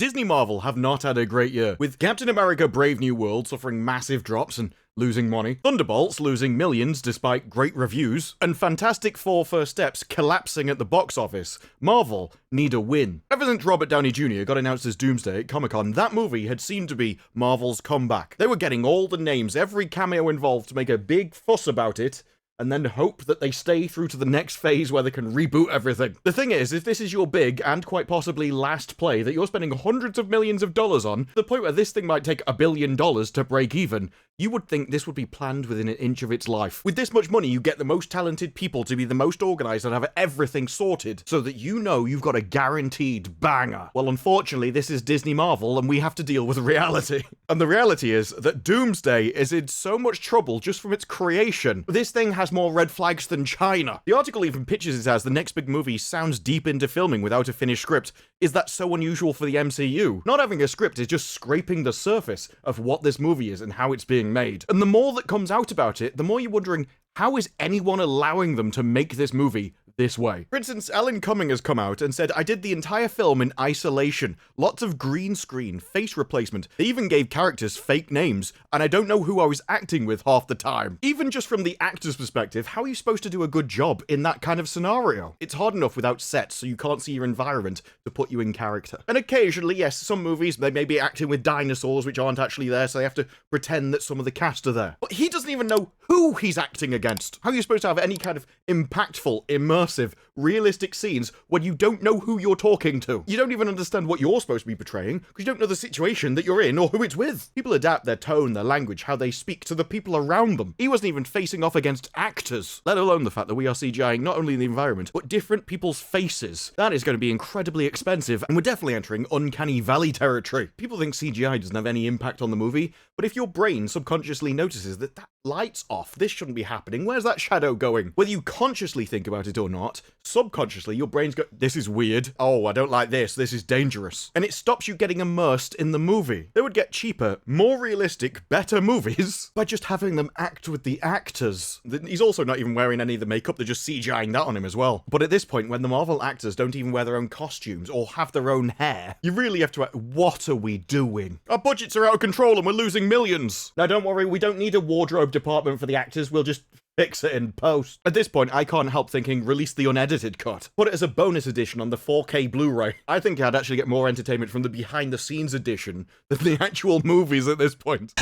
Disney Marvel have not had a great year, with Captain America Brave New World suffering massive drops and losing money, Thunderbolts losing millions despite great reviews, and Fantastic Four First Steps collapsing at the box office. Marvel need a win. Ever since Robert Downey Jr. got announced as Doomsday at Comic-Con, that movie had seemed to be Marvel's comeback. They were getting all the names, every cameo involved to make a big fuss about it, and then hope that they stay through to the next phase where they can reboot everything. The thing is, if this is your big and quite possibly last play that you're spending hundreds of millions of dollars on, to the point where this thing might take $1 billion to break even, you would think this would be planned within an inch of its life. With this much money, you get the most talented people to be the most organized and have everything sorted, so that you know you've got a guaranteed banger. Well, unfortunately, this is Disney Marvel, and we have to deal with reality. And the reality is that Doomsday is in so much trouble just from its creation. This thing has more red flags than China. The article even pitches it as the next big movie sounds deep into filming without a finished script. Is that so unusual for the MCU? Not having a script is just scraping the surface of what this movie is and how it's being made. And the more that comes out about it, the more you're wondering, how is anyone allowing them to make this movie this way? For instance, Alan Cumming has come out and said, I did the entire film in isolation. Lots of green screen, face replacement. They even gave characters fake names, and I don't know who I was acting with half the time. Even just from the actor's perspective, how are you supposed to do a good job in that kind of scenario? It's hard enough without sets, so you can't see your environment to put you in character. And occasionally, yes, some movies, they may be acting with dinosaurs which aren't actually there, so they have to pretend that some of the cast are there. But he doesn't even know who he's acting against. How are you supposed to have any kind of impactful, immersive, realistic scenes when you don't know who you're talking to? You don't even understand what you're supposed to be portraying because you don't know the situation that you're in or who it's with. People adapt their tone, their language, how they speak to the people around them. He wasn't even facing off against actors, let alone the fact that we are CGIing not only the environment, but different people's faces. That is going to be incredibly expensive, and we're definitely entering uncanny valley territory. People think CGI doesn't have any impact on the movie, but if your brain subconsciously notices that light's off, this shouldn't be happening, where's that shadow going? Whether you consciously think about it or not, subconsciously your brain's go, this is weird, oh, I don't like this is dangerous. And it stops you getting immersed in the movie. They would get cheaper, more realistic, better movies by just having them act with the actors. He's also not even wearing any of the makeup, they're just CGIing that on him as well. But at this point, when the Marvel actors don't even wear their own costumes or have their own hair, you really have to act, what are we doing? Our budgets are out of control and we're losing millions. Now don't worry, we don't need a wardrobe department for the actors, we'll just fix it in post. At this point, I can't help thinking, release the unedited cut. Put it as a bonus edition on the 4K Blu-ray. I think I'd actually get more entertainment from the behind-the-scenes edition than the actual movies at this point.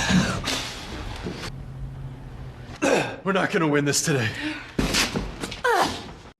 We're not gonna win this today.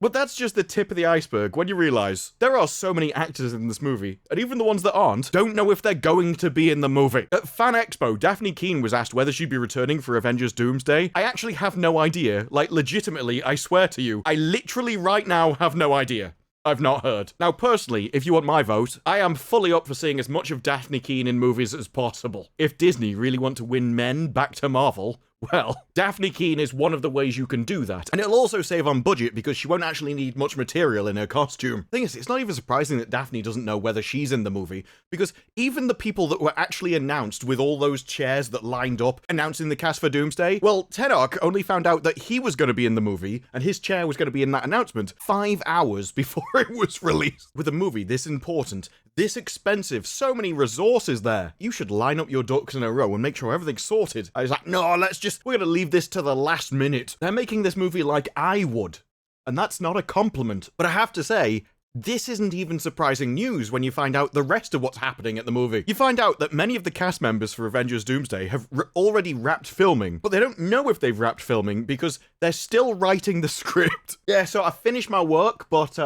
But that's just the tip of the iceberg when you realise there are so many actors in this movie, and even the ones that aren't don't know if they're going to be in the movie. At Fan Expo, Daphne Keane was asked whether she'd be returning for Avengers Doomsday. I actually have no idea. Like, legitimately, I swear to you, I literally right now have no idea. I've not heard. Now, personally, if you want my vote, I am fully up for seeing as much of Daphne Keane in movies as possible. If Disney really want to win men back to Marvel, well, Daphne Keane is one of the ways you can do that. And it'll also save on budget because she won't actually need much material in her costume. Thing is, it's not even surprising that Daphne doesn't know whether she's in the movie, because even the people that were actually announced with all those chairs that lined up announcing the cast for Doomsday, well, Teddark only found out that he was going to be in the movie and his chair was going to be in that announcement 5 hours before it was released. With a movie this important, this expensive, so many resources there, you should line up your ducks in a row and make sure everything's sorted. I was like, no, we're gonna leave this to the last minute. They're making this movie like I would. And that's not a compliment. But I have to say, this isn't even surprising news when you find out the rest of what's happening at the movie. You find out that many of the cast members for Avengers Doomsday have already wrapped filming, but they don't know if they've wrapped filming because they're still writing the script. Yeah, so I finished my work, but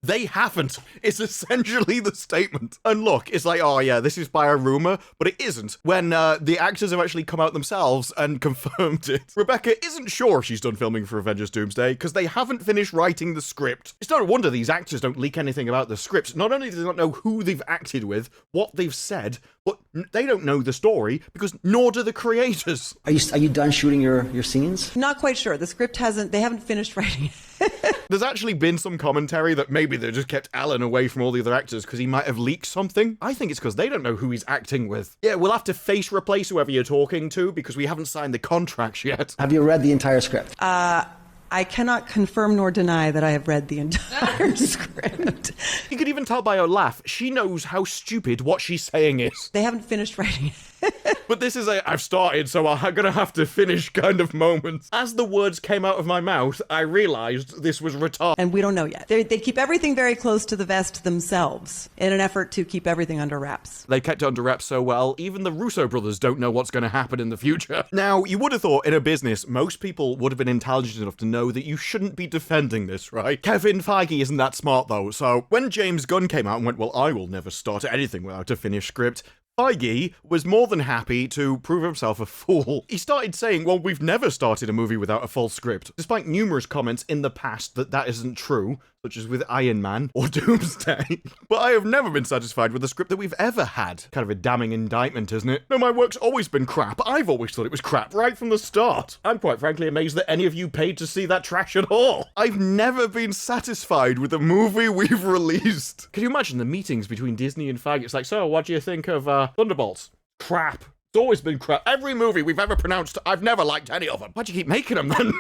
they haven't. It's essentially the statement. And look, it's like, oh yeah, this is by a rumor, but it isn't. When the actors have actually come out themselves and confirmed it. Rebecca isn't sure she's done filming for Avengers Doomsday because they haven't finished writing the script. It's no wonder these actors don't leak anything about the script. Not only do they not know who they've acted with, what they've said, but they don't know the story because nor do the creators. Are you done shooting your scenes? Not quite sure. The script they haven't finished writing it. There's actually been some commentary that maybe they just kept Alan away from all the other actors because he might have leaked something. I think it's because they don't know who he's acting with. Yeah, we'll have to face replace whoever you're talking to because we haven't signed the contracts yet. Have you read the entire script? I cannot confirm nor deny that I have read the entire script. You could even tell by her laugh, she knows how stupid what she's saying is. They haven't finished writing it. But this is I've started, so I'm gonna have to finish kind of moment. As the words came out of my mouth, I realized this was retarded. And we don't know yet. They keep everything very close to the vest themselves in an effort to keep everything under wraps. They kept it under wraps so well, even the Russo brothers don't know what's going to happen in the future. Now, you would have thought in a business, most people would have been intelligent enough to know that you shouldn't be defending this, right? Kevin Feige isn't that smart though, so when James Gunn came out and went, well, I will never start anything without a finished script, Feige was more than happy to prove himself a fool. He started saying, well, we've never started a movie without a full script, despite numerous comments in the past that isn't true, such as with Iron Man or Doomsday. But I have never been satisfied with the script that we've ever had. Kind of a damning indictment, isn't it? No, my work's always been crap. I've always thought it was crap right from the start. I'm quite frankly amazed that any of you paid to see that trash at all. I've never been satisfied with the movie we've released. Can you imagine the meetings between Disney and Feige? It's like, so what do you think of Thunderbolts? Crap. It's always been crap. Every movie we've ever pronounced, I've never liked any of them. Why'd you keep making them then?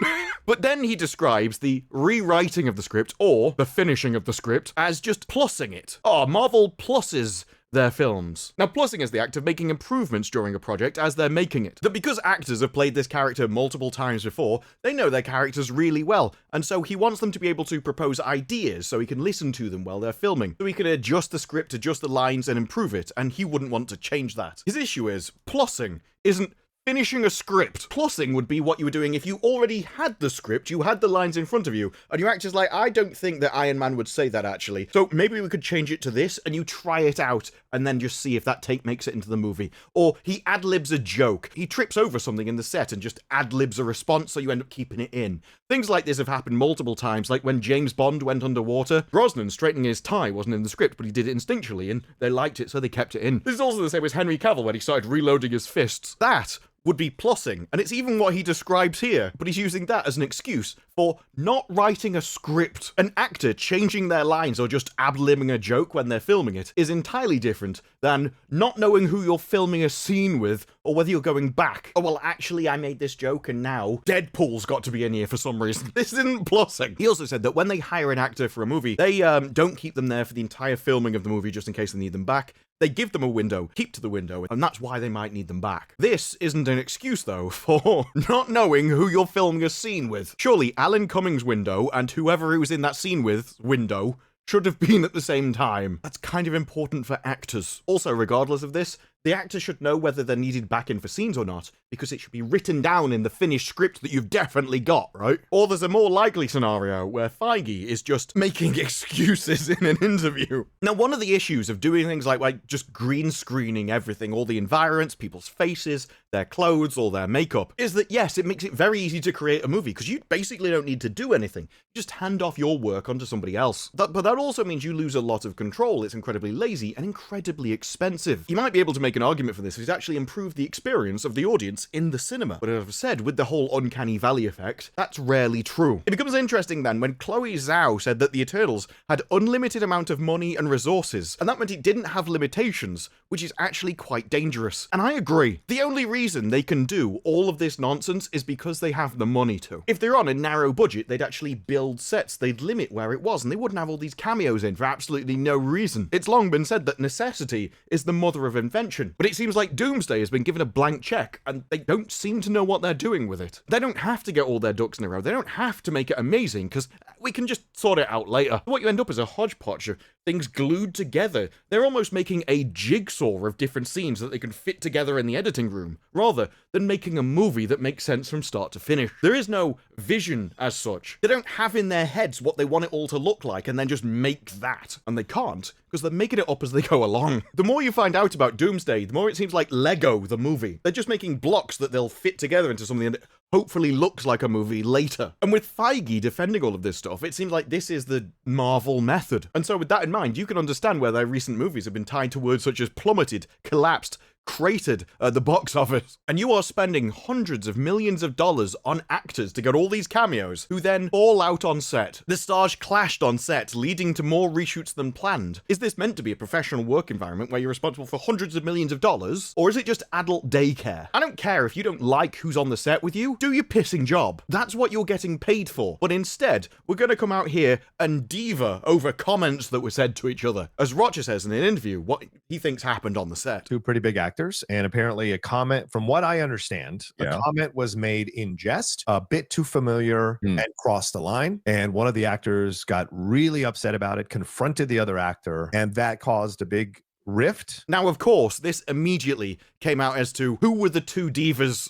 But then he describes the rewriting of the script, or the finishing of the script, as just plussing it. Oh, Marvel plusses their films. Now, plussing is the act of making improvements during a project as they're making it. That because actors have played this character multiple times before, they know their characters really well, and so he wants them to be able to propose ideas so he can listen to them while they're filming. So he can adjust the script, adjust the lines, and improve it, and he wouldn't want to change that. His issue is, plussing isn't finishing a script. Plussing would be what you were doing if you already had the script, you had the lines in front of you, and your actor's like, I don't think that Iron Man would say that actually, so maybe we could change it to this, and you try it out, and then just see if that take makes it into the movie. Or he ad-libs a joke. He trips over something in the set and just ad-libs a response, so you end up keeping it in. Things like this have happened multiple times, like when James Bond went underwater. Brosnan straightening his tie wasn't in the script, but he did it instinctually, and they liked it, so they kept it in. This is also the same as Henry Cavill when he started reloading his fists. That would be plussing, and it's even what he describes here, but he's using that as an excuse for not writing a script. An actor changing their lines or just ad-libbing a joke when they're filming it is entirely different than not knowing who you're filming a scene with, or whether you're going back. Oh, well, actually, I made this joke, and now Deadpool's got to be in here for some reason. This isn't plussing. He also said that when they hire an actor for a movie, they don't keep them there for the entire filming of the movie just in case they need them back. They give them a window, keep to the window, and that's why they might need them back. This isn't an excuse, though, for not knowing who you're filming a scene with. Surely Alan Cummings' window and whoever he was in that scene with, window, should have been at the same time. That's kind of important for actors. Also, regardless of this, the actor should know whether they're needed back in for scenes or not, because it should be written down in the finished script that you've definitely got, right? Or there's a more likely scenario where Feige is just making excuses in an interview. Now, one of the issues of doing things like just green screening everything, all the environments, people's faces, their clothes, all their makeup, is that yes, it makes it very easy to create a movie, because you basically don't need to do anything. You just hand off your work onto somebody else. But that also means you lose a lot of control. It's incredibly lazy and incredibly expensive. You might be able to make an argument for this is actually improve the experience of the audience in the cinema. But as I've said, with the whole uncanny valley effect, that's rarely true. It becomes interesting then when Chloe Zhao said that the Eternals had unlimited amount of money and resources, and that meant it didn't have limitations, which is actually quite dangerous. And I agree. The only reason they can do all of this nonsense is because they have the money to. If they're on a narrow budget, they'd actually build sets, they'd limit where it was, and they wouldn't have all these cameos in for absolutely no reason. It's long been said that necessity is the mother of invention, but it seems like Doomsday has been given a blank check, and they don't seem to know what they're doing with it. They don't have to get all their ducks in a row. They don't have to make it amazing, because we can just sort it out later. What you end up is a hodgepodge of things glued together. They're almost making a jigsaw of different scenes that they can fit together in the editing room, rather than making a movie that makes sense from start to finish. There is no vision as such. They don't have in their heads what they want it all to look like and then just make that. And they can't, because they're making it up as they go along. The more you find out about Doomsday, the more it seems like Lego, the movie. They're just making blocks that they'll fit together into something that hopefully looks like a movie later. And with Feige defending all of this stuff, it seems like this is the Marvel method. And so with that in mind, you can understand where their recent movies have been tied to words such as plummeted, collapsed, cratered at the box office. And you are spending hundreds of millions of dollars on actors to get all these cameos, who then fall out on set. The stars clashed on set, leading to more reshoots than planned. Is this meant to be a professional work environment where you're responsible for hundreds of millions of dollars? Or is it just adult daycare? I don't care if you don't like who's on the set with you, do your pissing job. That's what you're getting paid for. But instead, we're gonna come out here and diva over comments that were said to each other. As Roger says in an interview, what he thinks happened on the set. Two pretty big actors, and apparently a comment, from what I understand, a comment was made in jest, a bit too familiar, and crossed the line. And one of the actors got really upset about it, confronted the other actor, and that caused a big rift. Now, of course, this immediately came out as to who were the two divas.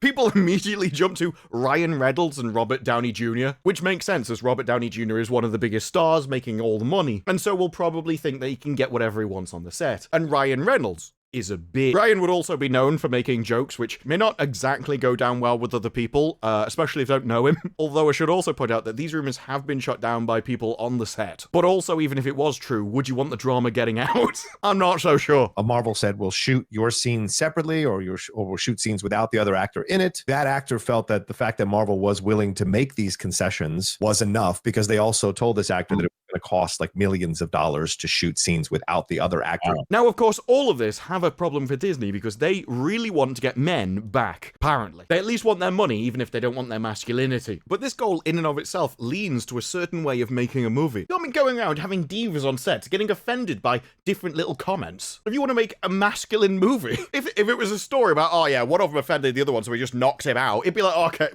People immediately jumped to Ryan Reynolds and Robert Downey Jr., which makes sense as Robert Downey Jr. is one of the biggest stars making all the money, and so will probably think that he can get whatever he wants on the set. And Ryan Reynolds is a big... Ryan would also be known for making jokes which may not exactly go down well with other people, especially if you don't know him. Although I should also point out that these rumors have been shut down by people on the set. But also, even if it was true, would you want the drama getting out? I'm not so sure. Marvel said, we'll shoot your scenes separately, or we'll shoot scenes without the other actor in it. That actor felt that the fact that Marvel was willing to make these concessions was enough, because they also told this actor that it was going to cost like millions of dollars to shoot scenes without the other actor. Now, of course, all of this have a problem for Disney because they really want to get men back, apparently. They at least want their money, even if they don't want their masculinity. But this goal in and of itself leans to a certain way of making a movie. You don't going around having divas on sets, getting offended by different little comments. If you want to make a masculine movie, if it was a story about, oh yeah, one of them offended the other one, so we just knocked him out, it'd be like, okay,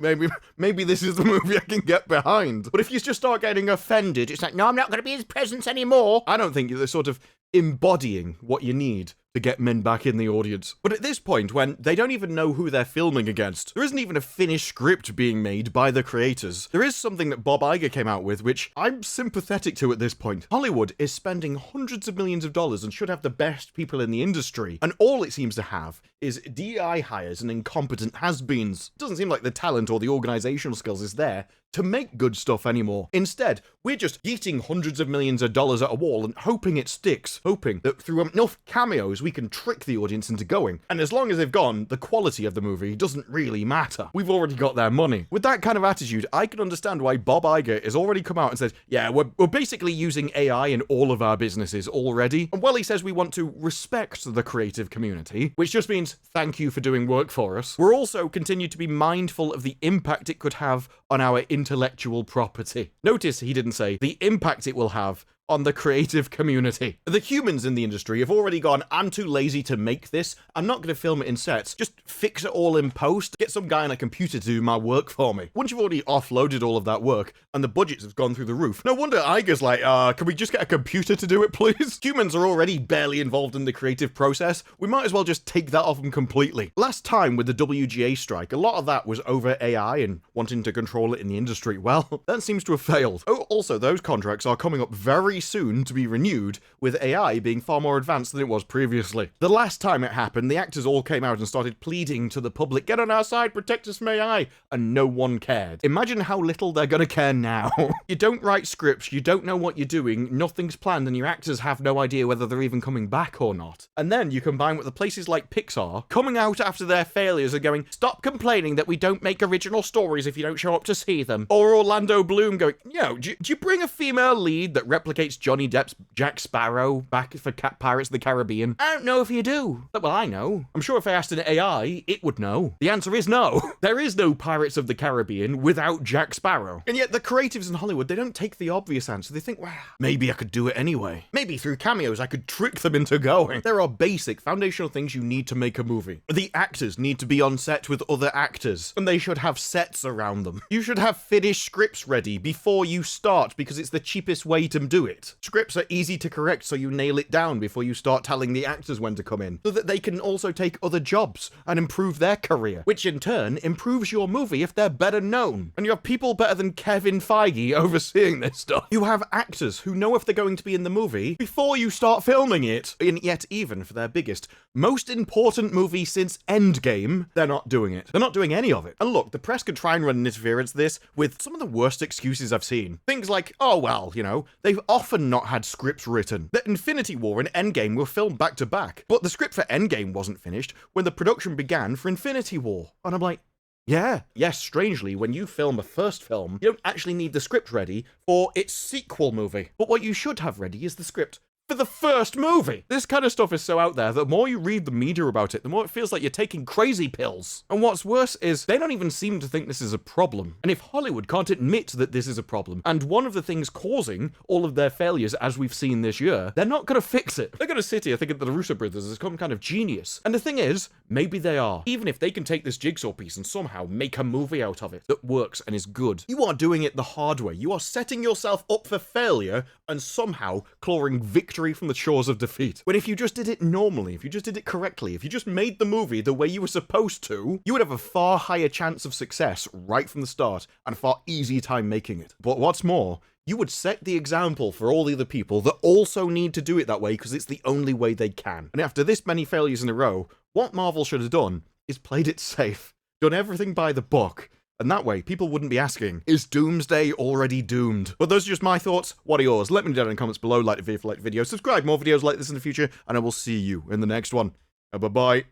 maybe this is the movie I can get behind. But if you just start getting offended, it's like, no, I'm not going to be his presence anymore. I don't think you're sort of embodying what you need to get men back in the audience. But at this point, when they don't even know who they're filming against, there isn't even a finished script being made by the creators. There is something that Bob Iger came out with, which I'm sympathetic to at this point. Hollywood is spending hundreds of millions of dollars and should have the best people in the industry, and all it seems to have is DI hires and incompetent has-beens. It doesn't seem like the talent or the organizational skills is there to make good stuff anymore. Instead, we're just eating hundreds of millions of dollars at a wall and hoping it sticks, hoping that through enough cameos we can trick the audience into going. And as long as they've gone, the quality of the movie doesn't really matter. We've already got their money. With that kind of attitude, I can understand why Bob Iger has already come out and said, yeah, we're basically using AI in all of our businesses already. And while he says we want to respect the creative community, which just means thank you for doing work for us, we're also continue to be mindful of the impact it could have on our intellectual property. Notice he didn't say the impact it will have on the creative community. The humans in the industry have already gone, I'm too lazy to make this, I'm not going to film it in sets, just fix it all in post, get some guy on a computer to do my work for me. Once you've already offloaded all of that work, and the budgets have gone through the roof, no wonder Iger's like, can we just get a computer to do it, please? Humans are already barely involved in the creative process, we might as well just take that off them completely. Last time with the WGA strike, a lot of that was over AI and wanting to control it in the industry. Well, that seems to have failed. Oh, also, those contracts are coming up very soon to be renewed, with AI being far more advanced than it was previously. The last time it happened, the actors all came out and started pleading to the public, get on our side, protect us from AI, and no one cared. Imagine how little they're gonna care now. You don't write scripts, you don't know what you're doing, nothing's planned, and your actors have no idea whether they're even coming back or not. And then you combine with the places like Pixar coming out after their failures and going, stop complaining that we don't make original stories if you don't show up to see them. Or Orlando Bloom going, do you bring a female lead that replicates Johnny Depp's Jack Sparrow back for Pirates of the Caribbean? I don't know if you do. Well, I know. I'm sure if I asked an AI, it would know. The answer is no. There is no Pirates of the Caribbean without Jack Sparrow. And yet the creatives in Hollywood, they don't take the obvious answer. They think, well, maybe I could do it anyway. Maybe through cameos I could trick them into going. There are basic foundational things you need to make a movie. The actors need to be on set with other actors, and they should have sets around them. You should have finished scripts ready before you start, because it's the cheapest way to do it. Scripts are easy to correct, so you nail it down before you start telling the actors when to come in, so that they can also take other jobs and improve their career, which in turn improves your movie if they're better known. And you have people better than Kevin Feige overseeing this stuff. You have actors who know if they're going to be in the movie before you start filming it. And yet, even for their biggest, most important movie since Endgame, they're not doing it. They're not doing any of it. And look, the press could try and run an interference to this with some of the worst excuses I've seen. Things like, oh well, they've often not had scripts written. That Infinity War and Endgame were filmed back to back, but the script for Endgame wasn't finished when the production began for Infinity War. And I'm like, yeah, yes, strangely, when you film a first film, you don't actually need the script ready for its sequel movie. But what you should have ready is the script for the first movie. This kind of stuff is so out there that the more you read the media about it, the more it feels like you're taking crazy pills. And what's worse is they don't even seem to think this is a problem. And if Hollywood can't admit that this is a problem, and one of the things causing all of their failures as we've seen this year, they're not going to fix it. They're going to sit here thinking that the Russo brothers is some kind of genius. And the thing is, maybe they are. Even if they can take this jigsaw piece and somehow make a movie out of it that works and is good, you are doing it the hard way. You are setting yourself up for failure and somehow clawing victory from the shores of defeat. When if you just did it normally, if you just did it correctly, if you just made the movie the way you were supposed to, you would have a far higher chance of success right from the start and a far easier time making it. But what's more, you would set the example for all the other people that also need to do it that way because it's the only way they can. And after this many failures in a row, what Marvel should have done is played it safe, done everything by the book. And that way, people wouldn't be asking, is Doomsday already doomed? But those are just my thoughts. What are yours? Let me know down in the comments below. Like the video if you like the video. Subscribe more videos like this in the future. And I will see you in the next one. Bye-bye.